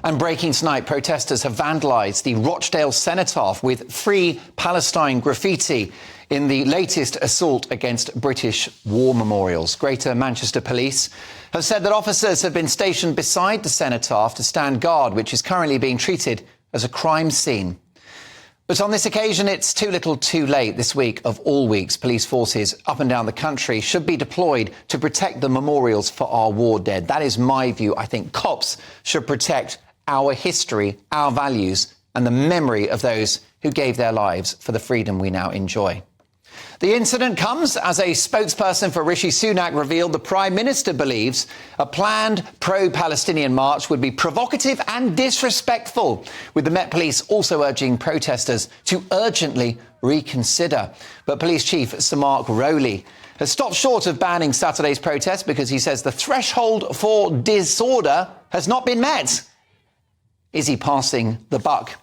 And breaking tonight, protesters have vandalised the Rochdale cenotaph with Free Palestine graffiti in the latest assault against British war memorials. Greater Manchester Police have said that officers have been stationed beside the cenotaph to stand guard, which is currently being treated as a crime scene. But on this occasion, it's too little too late. This week of all weeks, police forces up and down the country should be deployed to protect the memorials for our war dead. That is my view. I think cops should protect our history, our values, and the memory of those who gave their lives for the freedom we now enjoy. The incident comes as a spokesperson for Rishi Sunak revealed the Prime Minister believes a planned pro-Palestinian march would be provocative and disrespectful, with the Met Police also urging protesters to urgently reconsider. But Police Chief Sir Mark Rowley has stopped short of banning Saturday's protest because he says the threshold for disorder has not been met. Is he passing the buck?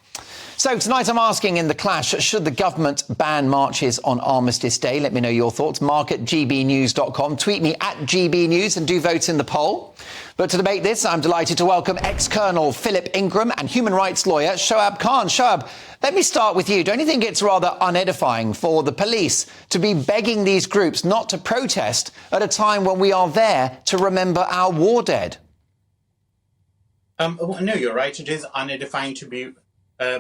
So tonight I'm asking in The Clash, should the government ban marches on Armistice Day? Let me know your thoughts. Mark at gbnews.com. Tweet me at gbnews and do vote in the poll. But to debate this, I'm delighted to welcome ex-Colonel Philip Ingram and human rights lawyer Shoaib Khan. Shoaib, let me start with you. Don't you think it's rather unedifying for the police to be begging these groups not to protest at a time when we are there to remember our war dead? No, you're right. It is unedifying to be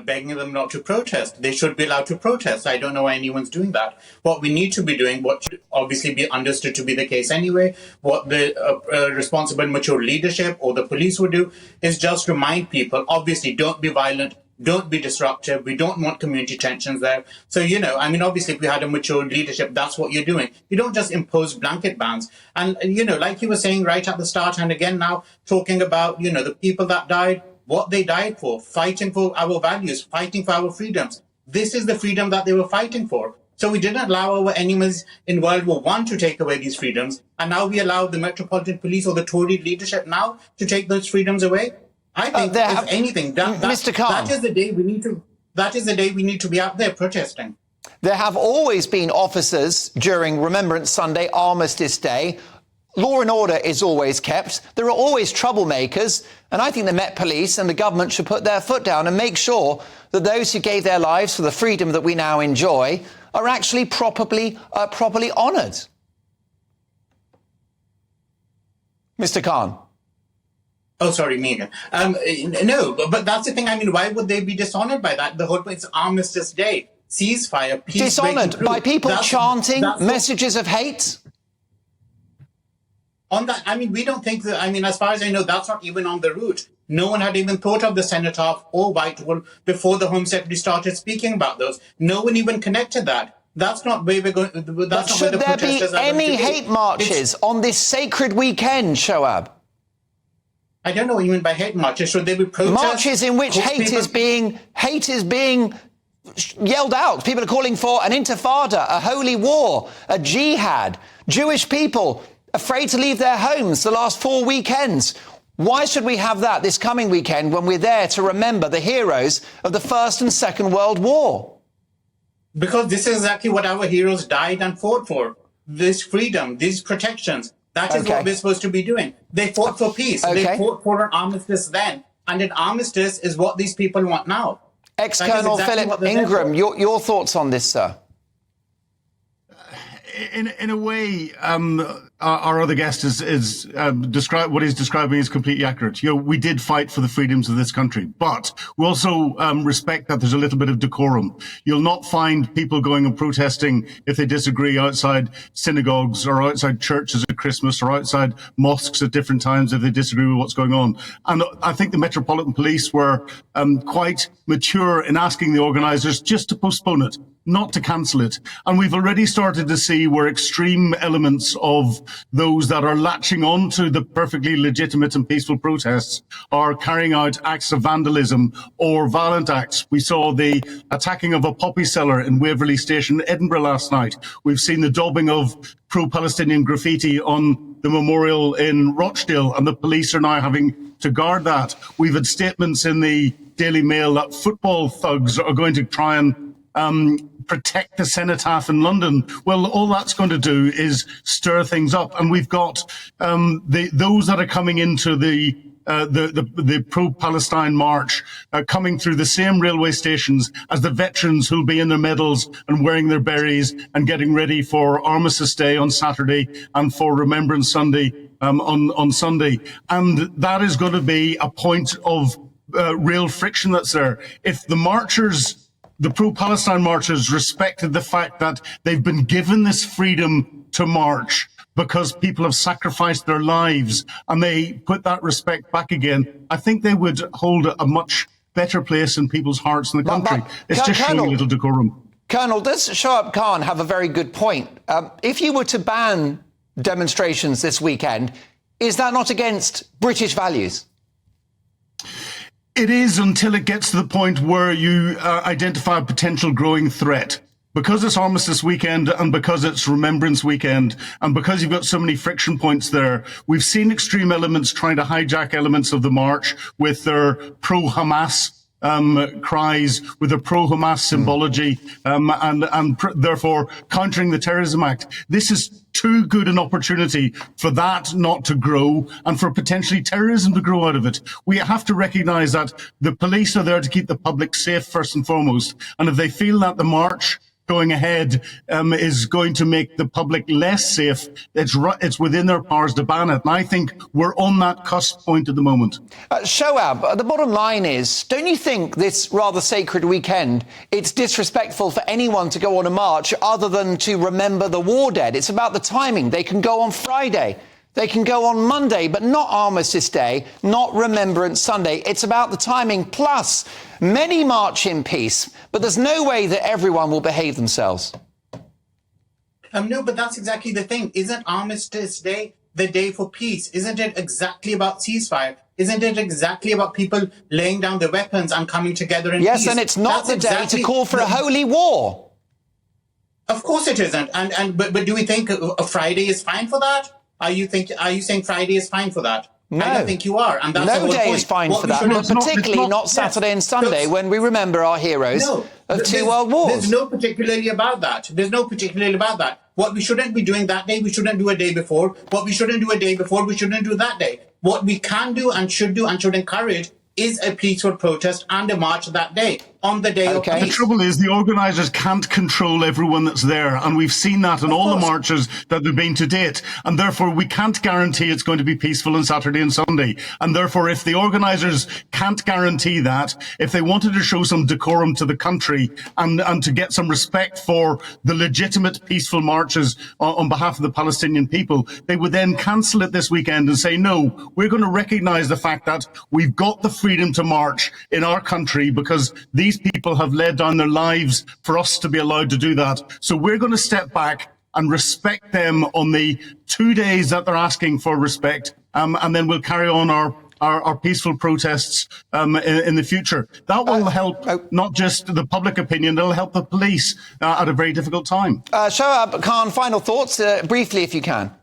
begging them not to protest. They should be allowed to protest. I don't know why anyone's doing that. What we need to be doing, what should obviously be understood to be the case anyway, what the responsible mature leadership or the police would do is just remind people, obviously, don't be violent, don't be disruptive. We don't want community tensions there. So, obviously, if we had a mature leadership, that's what you're doing. You don't just impose blanket bans. And, like you were saying right at the start, and again now, talking about, the people that died, what they died for, fighting for our values, fighting for our freedoms. This is the freedom that they were fighting for. So we didn't allow our enemies in World War I to take away these freedoms. And now we allow the Metropolitan Police or the Tory leadership now to take those freedoms away. I think, if anything, Mr. Khan, that is the day we need to be out there protesting. There have always been officers during Remembrance Sunday, Armistice Day. Law and order is always kept. There are always troublemakers. And I think the Met Police and the government should put their foot down and make sure that those who gave their lives for the freedom that we now enjoy are actually properly honoured. Mr. Khan. Oh, sorry, Megan. No, but that's the thing. Why would they be dishonoured by that? The whole point is Armistice Day, ceasefire, peace. Dishonoured by people chanting messages of hate? On that, we don't think that, as far as I know, that's not even on the route. No one had even thought of the cenotaph or Whitehall before the Home Secretary started speaking about those. No one even connected that. That's not where we're going. But should there be any hate marches on this sacred weekend, Shoaib? I don't know what you mean by hate marches. Should there be protests? Marches in which hate is being yelled out. People are calling for an intifada, a holy war, a jihad. Jewish people afraid to leave their homes the last 4 weekends. Why should we have that this coming weekend when we're there to remember the heroes of the First and Second World War? Because this is exactly what our heroes died and fought for. This freedom, these protections. That is what we're supposed to be doing. They fought for peace. They fought for an armistice then. And an armistice is what these people want now. Ex-Colonel Philip Ingram, your thoughts on this, sir? In a way, our other guest is what he's describing is completely accurate. We did fight for the freedoms of this country, but we also respect that there's a little bit of decorum. You'll not find people going and protesting if they disagree outside synagogues or outside churches at Christmas or outside mosques at different times if they disagree with what's going on. And I think the Metropolitan Police were quite mature in asking the organisers just to postpone it, not to cancel it. And we've already started to see where extreme elements of those that are latching on to the perfectly legitimate and peaceful protests are carrying out acts of vandalism or violent acts. We saw the attacking of a poppy seller in Waverley Station, Edinburgh last night. We've seen the daubing of pro-Palestinian graffiti on the memorial in Rochdale, and the police are now having to guard that. We've had statements in the Daily Mail that football thugs are going to try and protect the cenotaph in London. Well, all that's going to do is stir things up. And we've got those that are coming into the the pro-Palestine march coming through the same railway stations as the veterans who'll be in their medals and wearing their berets and getting ready for Armistice Day on Saturday and for Remembrance Sunday on Sunday. And that is going to be a point of real friction that's there. If the marchers, the pro-Palestine marchers, respected the fact that they've been given this freedom to march because people have sacrificed their lives, and they put that respect back again, I think they would hold a much better place in people's hearts in the country. It's just showing a little decorum. Colonel, does Shoaib Khan have a very good point? If you were to ban demonstrations this weekend, is that not against British values? It is, until it gets to the point where you identify a potential growing threat. Because it's Armistice weekend and because it's Remembrance weekend and because you've got so many friction points there, we've seen extreme elements trying to hijack elements of the march with their pro-Hamas cries, with their pro-Hamas symbology, and therefore countering the Terrorism Act. This is too good an opportunity for that not to grow and for potentially terrorism to grow out of it. We have to recognise that the police are there to keep the public safe first and foremost. And if they feel that the march going ahead is going to make the public less safe, it's within their powers to ban it. And I think we're on that cusp point at the moment. Shoaib, the bottom line is, don't you think this rather sacred weekend, it's disrespectful for anyone to go on a march other than to remember the war dead? It's about the timing. They can go on Friday. They can go on Monday, but not Armistice Day, not Remembrance Sunday. It's about the timing. Plus, many march in peace, but there's no way that everyone will behave themselves. No, but that's exactly the thing. Isn't Armistice Day the day for peace? Isn't it exactly about ceasefire? Isn't it exactly about people laying down their weapons and coming together in peace? Yes, and it's not the day to call for a holy war. Of course it isn't. But do we think a Friday is fine for that? Are you saying Friday is fine for that? No. I don't think you are. And that's no day is fine for that, but particularly not Saturday and Sunday when we remember our heroes of two world wars. There's no particularly about that. What we shouldn't be doing that day, we shouldn't do a day before. What we shouldn't do a day before, we shouldn't do that day. What we can do and should encourage is a peaceful protest and a march that day, on the day of peace. The trouble is the organisers can't control everyone that's there, and we've seen that in all the marches that they've been to date, and therefore we can't guarantee it's going to be peaceful on Saturday and Sunday. And therefore, if the organisers can't guarantee that, if they wanted to show some decorum to the country and to get some respect for the legitimate peaceful marches on behalf of the Palestinian people, they would then cancel it this weekend and say, no, we're going to recognise the fact that we've got the freedom to march in our country because these people have laid down their lives for us to be allowed to do that. So we're going to step back and respect them on the 2 days that they're asking for respect, and then we'll carry on our peaceful protests in the future. That will help not just the public opinion, it'll help the police at a very difficult time. Shoaib Khan, final thoughts, briefly if you can.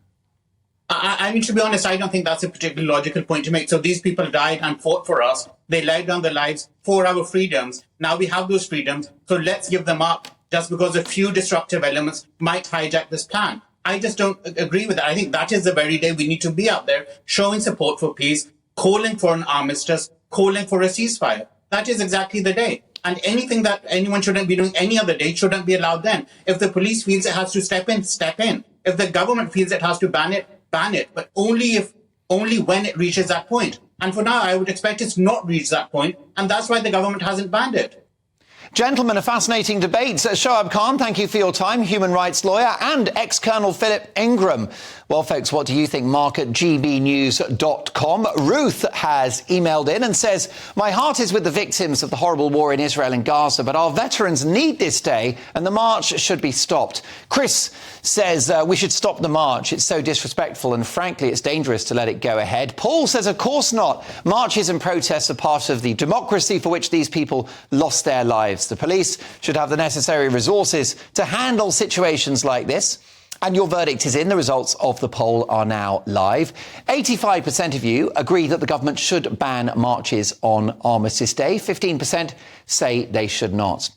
I mean, to be honest, I don't think that's a particularly logical point to make. So these people died and fought for us. They laid down their lives for our freedoms. Now we have those freedoms. So let's give them up just because a few disruptive elements might hijack this plan. I just don't agree with that. I think that is the very day we need to be out there showing support for peace, calling for an armistice, calling for a ceasefire. That is exactly the day. And anything that anyone shouldn't be doing any other day shouldn't be allowed then. If the police feels it has to step in, step in. If the government feels it has to ban it, but only when it reaches that point. And for now, I would expect it's not reached that point, and that's why the government hasn't banned it. Gentlemen, a fascinating debate. Shoaib Khan, thank you for your time, human rights lawyer, and ex-Colonel Philip Ingram. Well, folks, what do you think? Mark at GBNews.com. Ruth has emailed in and says, my heart is with the victims of the horrible war in Israel and Gaza, but our veterans need this day and the march should be stopped. Chris says we should stop the march. It's so disrespectful and frankly, it's dangerous to let it go ahead. Paul says, of course not. Marches and protests are part of the democracy for which these people lost their lives. The police should have the necessary resources to handle situations like this. And your verdict is in. The results of the poll are now live. 85% of you agree that the government should ban marches on Armistice Day. 15% say they should not.